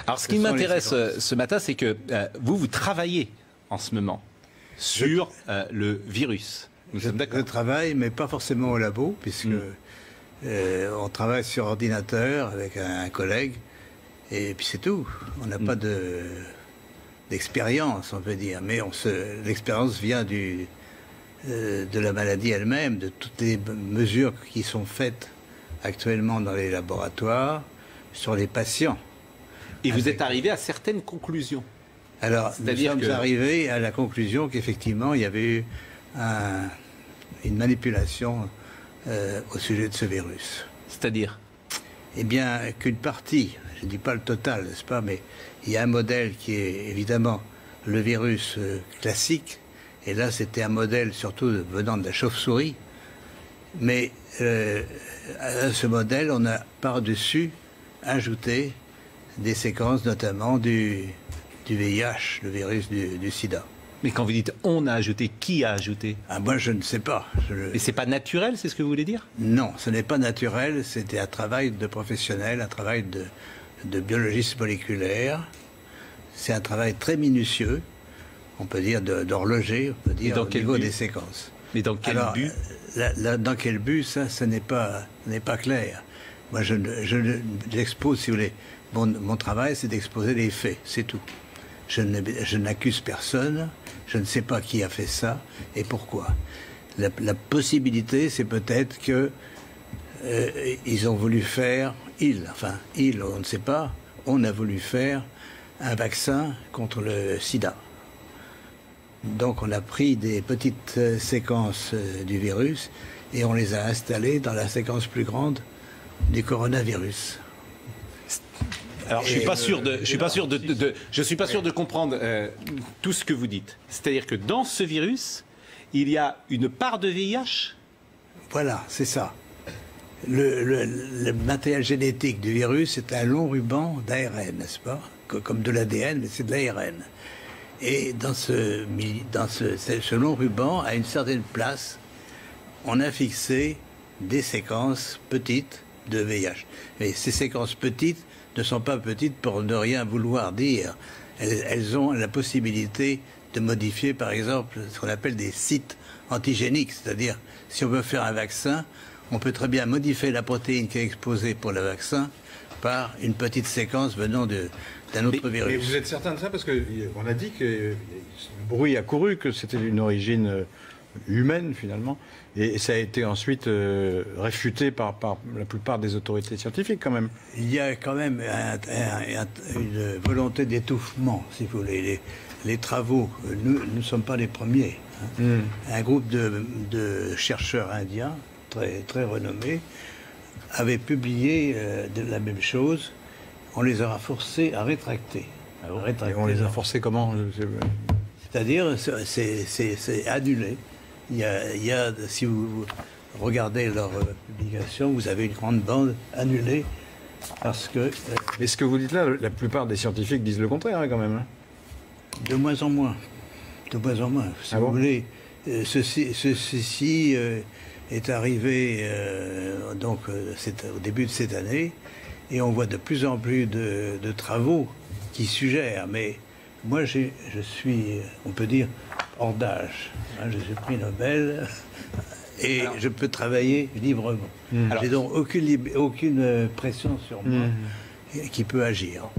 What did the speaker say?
Alors, ce qui m'intéresse ce matin, c'est que vous travaillez en ce moment sur le virus. Nous sommes d'accord. Je travaille, mais pas forcément au labo, puisque on travaille sur ordinateur avec un collègue, et puis c'est tout. On n'a pas d'expérience, on peut dire, mais l'expérience vient de la maladie elle-même, de toutes les mesures qui sont faites actuellement dans les laboratoires sur les patients. Et vous êtes arrivé à certaines conclusions. Alors, nous sommes arrivés à la conclusion qu'effectivement, il y avait eu une manipulation au sujet de ce virus. C'est-à-dire? Eh bien, qu'une partie, je ne dis pas le total, n'est-ce pas, mais il y a un modèle qui est évidemment le virus classique, et là c'était un modèle surtout venant de la chauve-souris, mais à ce modèle, on a par-dessus ajouté des séquences notamment du VIH, le virus du sida. Mais quand vous dites on a ajouté, qui a ajouté? Moi, je ne sais pas. Et c'est pas naturel, c'est ce que vous voulez dire? Non, ce n'est pas naturel. C'était un travail de professionnel, un travail de biologiste moléculaire. C'est un travail très minutieux, on peut dire d'horloger, on peut dire au niveau des séquences. Mais dans quel but? Dans quel but, ça n'est pas clair. Moi, j'expose, si vous voulez, mon travail, c'est d'exposer les faits, c'est tout. Je n'accuse personne, je ne sais pas qui a fait ça et pourquoi. La possibilité, c'est peut-être que ils ont voulu faire, on ne sait pas, on a voulu faire un vaccin contre le sida. Donc on a pris des petites séquences du virus et on les a installées dans la séquence plus grande du coronavirus. Alors, je suis pas sûr de comprendre tout ce que vous dites. C'est-à-dire que dans ce virus, il y a une part de VIH? Voilà, c'est ça. Le matériel génétique du virus est un long ruban d'ARN, n'est-ce pas? Comme de l'ADN, mais c'est de l'ARN. Et dans ce long ruban, à une certaine place, on a fixé des séquences petites de VIH. Mais ces séquences petites ne sont pas petites pour ne rien vouloir dire. Elles ont la possibilité de modifier, par exemple, ce qu'on appelle des sites antigéniques. C'est-à-dire, si on veut faire un vaccin, on peut très bien modifier la protéine qui est exposée pour le vaccin par une petite séquence venant d'un autre virus. Mais vous êtes certain de ça? Parce qu'on a dit que le bruit a couru, que c'était d'une origine humaine, finalement. Et ça a été ensuite réfuté par la plupart des autorités scientifiques, quand même. Il y a quand même une volonté d'étouffement, si vous voulez. Les travaux, nous ne sommes pas les premiers. Un groupe de chercheurs indiens, très, très renommés, avait publié la même chose. On les aura forcés à rétracter. Et on les a forcés comment? C'est-à-dire, c'est annulé. Il y a, si vous regardez leur publication, vous avez une grande bande annulée parce que... Mais ce que vous dites là, la plupart des scientifiques disent le contraire, quand même. De moins en moins. De moins en moins. Si vous voulez, ceci est arrivé au début de cette année et on voit de plus en plus de travaux qui suggèrent, mais moi je suis, on peut dire, hors d'âge. Je suis prix Nobel et je peux travailler librement. J'ai donc aucune pression sur moi qui peut agir.